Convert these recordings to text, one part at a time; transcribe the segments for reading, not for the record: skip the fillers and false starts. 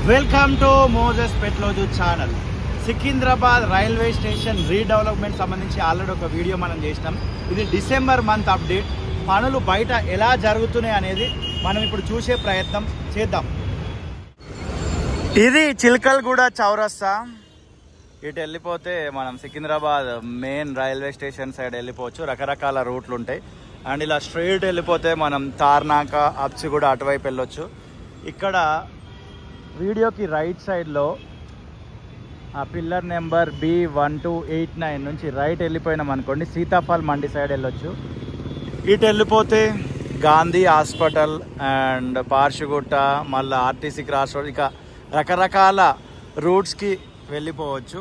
Welcome to Moses పెట్లోజు channel. Secunderabad railway station redevelopment సంబంధించి already ఒక video మనం చేసినాం. ఇది డిసెంబర్ మంత్ అప్డేట్. పనులు బయట ఎలా జరుగుతున్నాయి అనేది మనం ఇప్పుడు చూసే ప్రయత్నం చేద్దాం. ఇది చిలకల్గూడ చౌరస్తా. ఇటు వెళ్ళిపోతే మనం Secunderabad main railway station side వెళ్ళిపోవచ్చు. రకరకాల రూట్లు ఉంటాయి. అండ్ ఇలా స్ట్రైట్ వెళ్ళిపోతే మనం తార్నాక అప్సిగూడ అటువైపు వెళ్ళొచ్చు. ఇక్కడ వీడియోకి రైట్ సైడ్లో ఆ పిల్లర్ నెంబర్ B1289 నుంచి రైట్ వెళ్ళిపోయినాం అనుకోండి, సీతాఫల్ మండి సైడ్ వెళ్ళొచ్చు. ఇటు వెళ్ళిపోతే గాంధీ హాస్పిటల్ అండ్ పార్షిగుట్ట, మళ్ళీ ఆర్టీసీ క్రాస్ రోడ్, ఇక రకరకాల రూట్స్కి వెళ్ళిపోవచ్చు.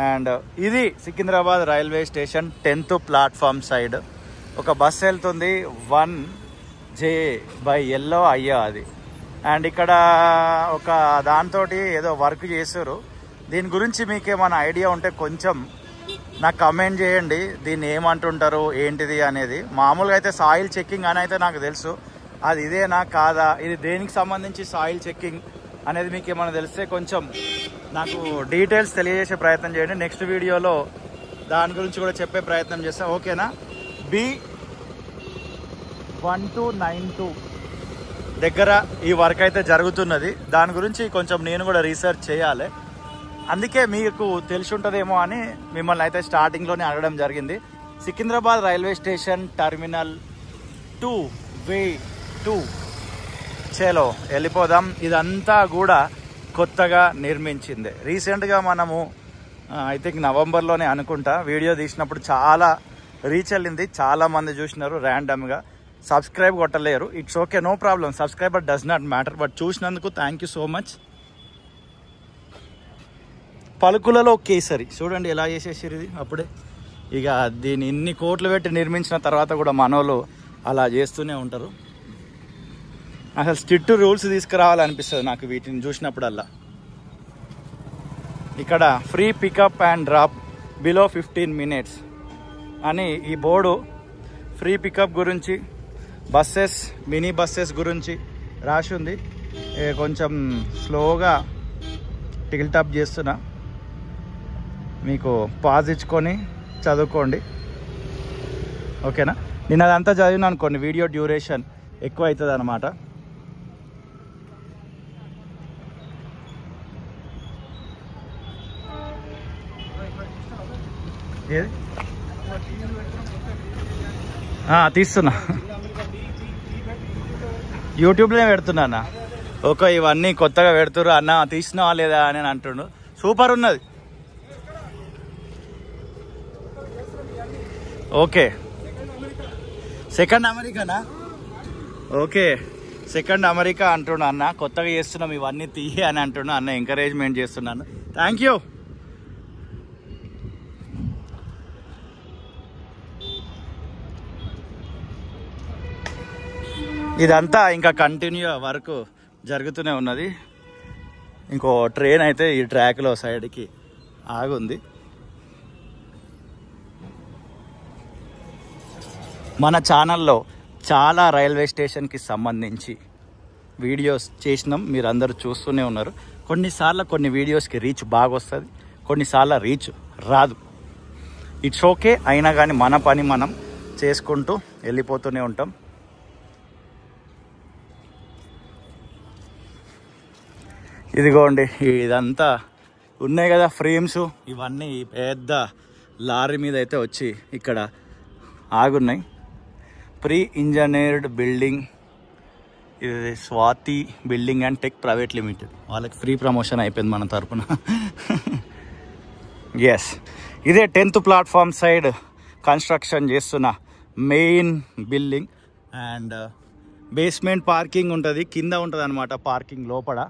అండ్ ఇది Secunderabad railway station 10th platform side ఒక బస్ వెళ్తుంది 1J/Yellow అయ్యా అది. అండ్ ఇక్కడ ఒక దాంతో ఏదో వర్క్ చేశారు. దీని గురించి మీకు ఏమైనా ఐడియా ఉంటే కొంచెం నాకు కమెంట్ చేయండి. దీన్ని ఏమంటుంటారు ఏంటిది అనేది. మామూలుగా అయితే సాయిల్ చెక్కింగ్ అని అయితే నాకు తెలుసు. అది ఇదేనా కాదా, ఇది దేనికి సంబంధించి సాయిల్ చెక్కింగ్ అనేది మీకు ఏమైనా తెలిస్తే కొంచెం నాకు డీటెయిల్స్ తెలియజేసే ప్రయత్నం చేయండి. నెక్స్ట్ వీడియోలో దాని గురించి కూడా చెప్పే ప్రయత్నం చేస్తాం. ఓకేనా? B1292 దగ్గర ఈ వర్క్ అయితే జరుగుతున్నది. దాని గురించి కొంచెం నేను కూడా రీసెర్చ్ చేయాలి. అందుకే మీకు తెలిసి ఉంటుందేమో అని మిమ్మల్ని అయితే స్టార్టింగ్లోనే అడగడం జరిగింది. సికింద్రాబాద్ రైల్వే స్టేషన్ టర్మినల్ 2 చలో వెళ్ళిపోదాం. ఇదంతా కూడా కొత్తగా నిర్మించింది. రీసెంట్గా మనము ఐ థింక్ నవంబర్లోనే అనుకుంటా వీడియో తీసినప్పుడు చాలా రీచ్ వెళ్ళింది. చాలామంది చూసినారు. ర్యాండమ్గా సబ్స్క్రైబ్ కొట్టలేరు. It's okay, no problem. Subscriber does not matter. But చూసినందుకు థ్యాంక్ యూ సో మచ్. పలుకులలో కేసరి చూడండి ఎలా చేసేసారు ఇది అప్పుడే. ఇక దీన్ని ఇన్ని కోట్లు పెట్టి నిర్మించిన తర్వాత కూడా మనోళ్ళు అలా చేస్తూనే ఉంటారు. అసలు స్ట్రిక్ట్ రూల్స్ తీసుకురావాలనిపిస్తుంది నాకు వీటిని చూసినప్పుడల్లా. ఇక్కడ free pickup and drop below 15 minutes అని ఈ బోర్డు ఫ్రీ పికప్ గురించి, బస్సెస్, మినీ బస్సెస్ గురించి రాసి ఉంది. కొంచెం స్లోగా టిల్టప్ చేస్తున్నా, మీకు పాజ్ ఇచ్చుకొని చదువుకోండి. ఓకేనా? నేను అదంతా చదివినా అనుకోండి వీడియో డ్యూరేషన్ ఎక్కువ అవుతుంది అన్నమాట. ఏది తీస్తున్నా, యూట్యూబ్లోనే పెడుతున్నా. ఓకే, ఇవన్నీ కొత్తగా పెడుతుర్రు అన్న, తీసినావా లేదా అని అంటుండు. సూపర్ ఉన్నది. ఓకే, సెకండ్ అమెరికానా? ఓకే, సెకండ్ అమెరికా అంటుండు అన్న. కొత్తగా చేస్తున్నాం ఇవన్నీ తీయ అని అంటుండు అన్న. ఎంకరేజ్మెంట్ చేస్తున్నాను. Thank you. ఇదంతా ఇంకా కంటిన్యూ వర్క్ జరుగుతూనే ఉన్నది. ఇంకో ట్రైన్ అయితే ఈ ట్రాక్లో సైడ్కి ఆగుంది. మన ఛానల్లో చాలా రైల్వే స్టేషన్కి సంబంధించి వీడియోస్ చేసినాం. మీరు అందరూ చూస్తూనే ఉన్నారు. కొన్నిసార్లు కొన్ని వీడియోస్కి రీచ్ బాగా వస్తుంది, కొన్నిసార్లు రీచ్ రాదు. It's okay. అయినా కానీ మన పని మనం చేసుకుంటూ వెళ్ళిపోతూనే ఉంటాం. ఇదిగోండి, ఇదంతా ఉన్నాయి కదా ఫ్రేమ్స్, ఇవన్నీ పెద్ద లారీ మీద అయితే వచ్చి ఇక్కడ ఆగున్నాయి. ప్రీ ఇంజనీర్డ్ బిల్డింగ్, ఇది Swathi building and tech private limited. వాళ్ళకి ఫ్రీ ప్రమోషన్ అయిపోయింది మన తరపున. ఎస్, ఇదే 10th ప్లాట్ఫామ్ సైడ్ కన్స్ట్రక్షన్ చేస్తున్న main building. And basement parking ఉంటుంది, కింద ఉంటుంది అనమాట పార్కింగ్ లోపల.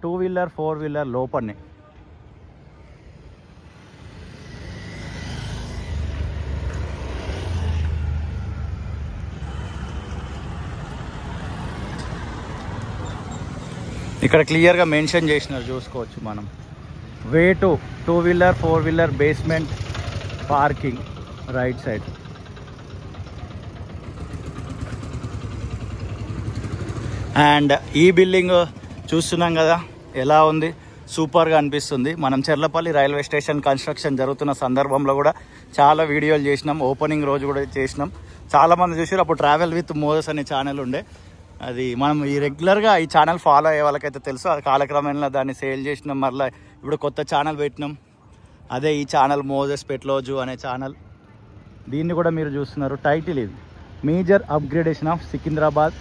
2-wheeler 4-wheeler లోపలనే. ఇక్కడ క్లియర్గా మెన్షన్ చేసినారు, చూసుకోవచ్చు మనం. Way to 2-wheeler 4-wheeler basement parking right side. And ఈ బిల్డింగ్ చూస్తున్నాం కదా ఎలా ఉంది, సూపర్గా అనిపిస్తుంది. మనం చెర్లపల్లి రైల్వే స్టేషన్ కన్స్ట్రక్షన్ జరుగుతున్న సందర్భంలో కూడా చాలా వీడియోలు చేసినాం, ఓపెనింగ్ రోజు కూడా చేసినాం. చాలామంది చూసారు. అప్పుడు ట్రావెల్ విత్ మోజస్ అనే ఛానల్ ఉండే, అది మనం ఈ రెగ్యులర్గా ఈ ఛానల్ ఫాలో అయ్యే వాళ్ళకైతే తెలుసు. అది కాలక్రమేణా దాన్ని సేల్ చేసినాం, మరలా ఇప్పుడు కొత్త ఛానల్ పెట్టినాం. అదే ఈ ఛానల్ మోజస్ పెట్లోజు అనే ఛానల్. దీన్ని కూడా మీరు చూస్తున్నారు. టైటిల్ ఇది major upgradation of Secunderabad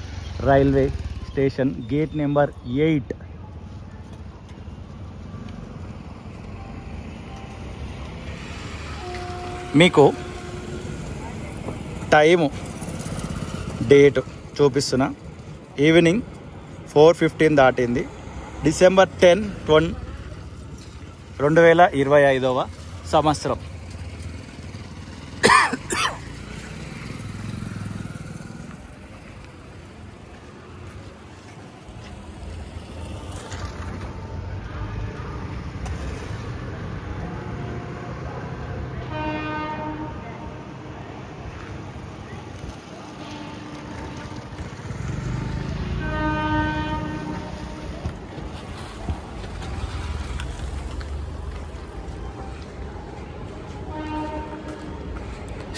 railway station gate number 8. మీకు టైము డేట్ చూపిస్తున్నా. ఈవినింగ్ 4:15 దాటింది. December 10, 2025 సంవత్సరం.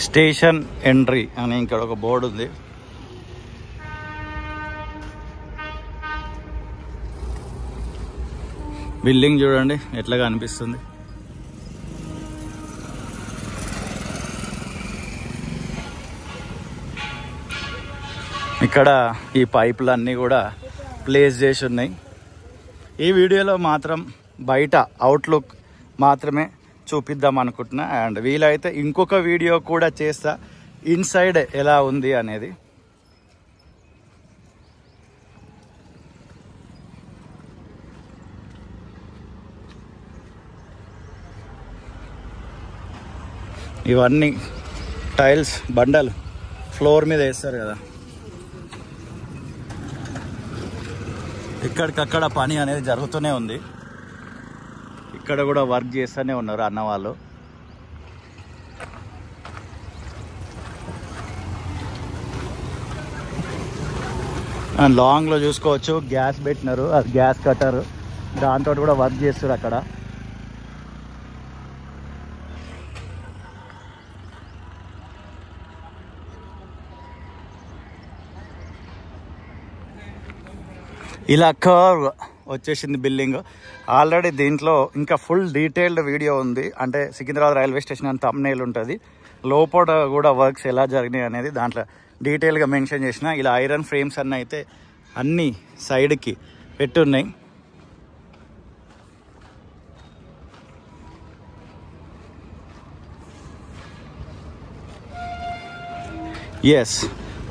స్టేషన్ ఎంట్రీ అని ఇక్కడ ఒక బోర్డు ఉంది. బిల్డింగ్ చూడండి ఎట్లాగా అనిపిస్తుంది. ఇక్కడ ఈ పైపులన్నీ కూడా ప్లేస్ చేసి ఉన్నాయి. ఈ వీడియోలో మాత్రం బయట అవుట్లుక్ మాత్రమే చూపిద్దాం అనుకుంటున్నా. అండ్ వీలైతే ఇంకొక వీడియో కూడా చేస్తా ఇన్సైడ్ ఎలా ఉంది అనేది. ఇవన్నీ టైల్స్ బండలు ఫ్లోర్ మీద వేస్తారు కదా, ఇక్కడికక్కడ పని అనేది జరుగుతూనే ఉంది. ఇక్కడ కూడా వర్క్ చేస్తూనే ఉన్నారు అన్న వాళ్ళు. లాంగ్లో చూసుకోవచ్చు గ్యాస్ పెట్టినారు, అది గ్యాస్ కట్టర్, దాంతో కూడా వర్క్ చేస్తారు అక్కడ. ఇలా కర్వ్ వచ్చేసింది బిల్డింగ్. ఆల్రెడీ దీంట్లో ఇంకా ఫుల్ డీటెయిల్డ్ వీడియో ఉంది, అంటే సికింద్రాబాద్ రైల్వే స్టేషన్ అని థంబ్నెయిల్ ఉంటుంది. లోపల కూడా వర్క్స్ ఎలా జరిగినాయి అనేది దాంట్లో డీటెయిల్గా మెన్షన్ చేసిన. ఇలా ఐరన్ ఫ్రేమ్స్ అన్నీ అయితే అన్నీ సైడ్కి పెట్టున్నాయి. ఎస్,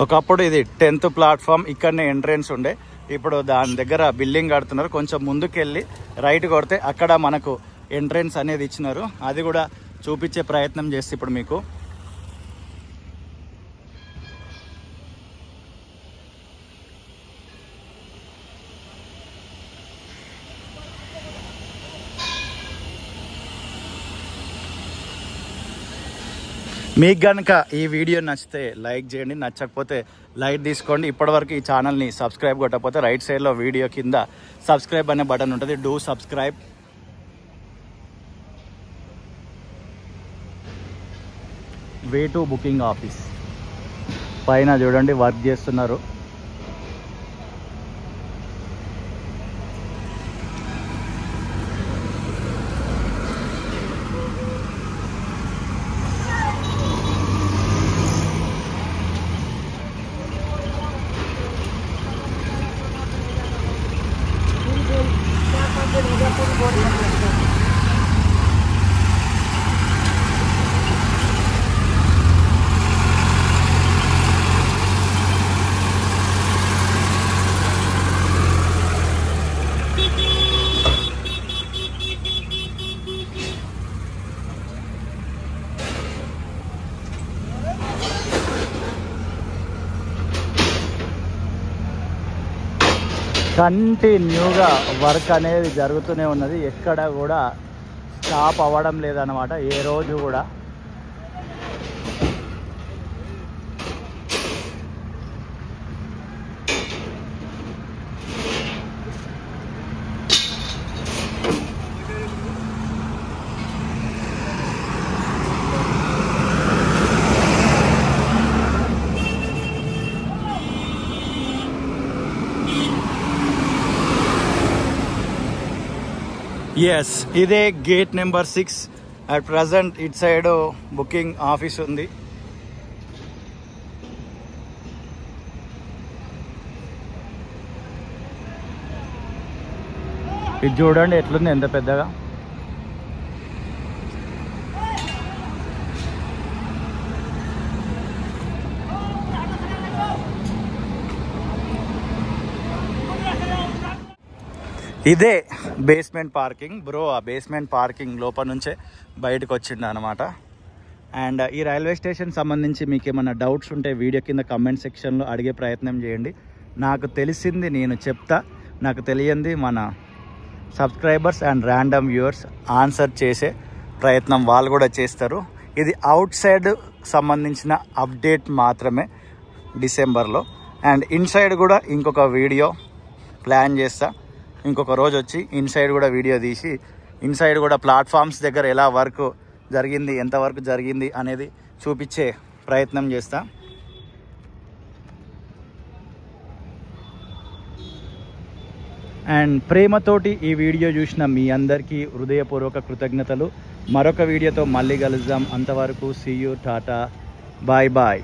ఒకప్పుడు ఇది 10th ప్లాట్ఫామ్, ఇక్కడనే ఎంట్రెన్స్ ఉండే. ఇప్పుడు దాని దగ్గర బిల్డింగ్ కడుతున్నారు. కొంచెం ముందుకెళ్ళి రైట్ కొడితే అక్కడ మనకు ఎంట్రెన్స్ అనేది ఇచ్చినారు. అది కూడా చూపించే ప్రయత్నం చేస్తే ఇప్పుడు మీకు. మీకు కనుక ఈ వీడియో నచ్చితే లైక్ చేయండి, నచ్చకపోతే లైక్ తీసుకోండి. ఇప్పటివరకు ఈ ఛానల్ని సబ్స్క్రైబ్ కొట్టకపోతే రైట్ సైడ్లో వీడియో కింద సబ్స్క్రైబ్ అనే బటన్ ఉంటుంది. Do subscribe. Way to booking office పైన చూడండి వర్క్ చేస్తున్నారు. కంటిన్యూగా వర్క్ అనేది జరుగుతూనే ఉన్నది, ఎక్కడ కూడా స్టాప్ అవ్వడం లేదన్నమాట ఏ రోజు కూడా. ఎస్, ఇదే gate number 6. At present it side booking office ఉంది. ఇది చూడండి ఎట్లుంది, ఎంత పెద్దగా. ఇదే బేస్మెంట్ పార్కింగ్ బ్రో. ఆ బేస్మెంట్ పార్కింగ్ లోపల నుంచే బయటకు వచ్చిండు అనమాట. అండ్ ఈ రైల్వే స్టేషన్ సంబంధించి మీకు ఏమైనా డౌట్స్ ఉంటే వీడియో కింద కమెంట్ సెక్షన్లో అడిగే ప్రయత్నం చేయండి. నాకు తెలిసింది నేను చెప్తా, నాకు తెలియంది మన subscribers and random viewers answer చేసే ప్రయత్నం వాళ్ళు కూడా చేస్తారు. ఇది అవుట్ సైడ్ సంబంధించిన అప్డేట్ మాత్రమే డిసెంబర్లో. అండ్ ఇన్సైడ్ కూడా ఇంకొక వీడియో ప్లాన్ చేస్తా. ఇంకొక రోజు వచ్చి ఇన్సైడ్ కూడా వీడియో తీసి ఇన్సైడ్ కూడా ప్లాట్ఫామ్స్ దగ్గర ఎలా వర్క్ జరిగింది, ఎంత వర్క్ జరిగింది అనేది చూపించే ప్రయత్నం చేస్తా. అండ్ ప్రేమతోటి ఈ వీడియో చూసిన మీ అందరికీ హృదయపూర్వక కృతజ్ఞతలు. మరొక వీడియోతో మళ్ళీ కలుద్దాం. అంతవరకు see you, tata, bye bye.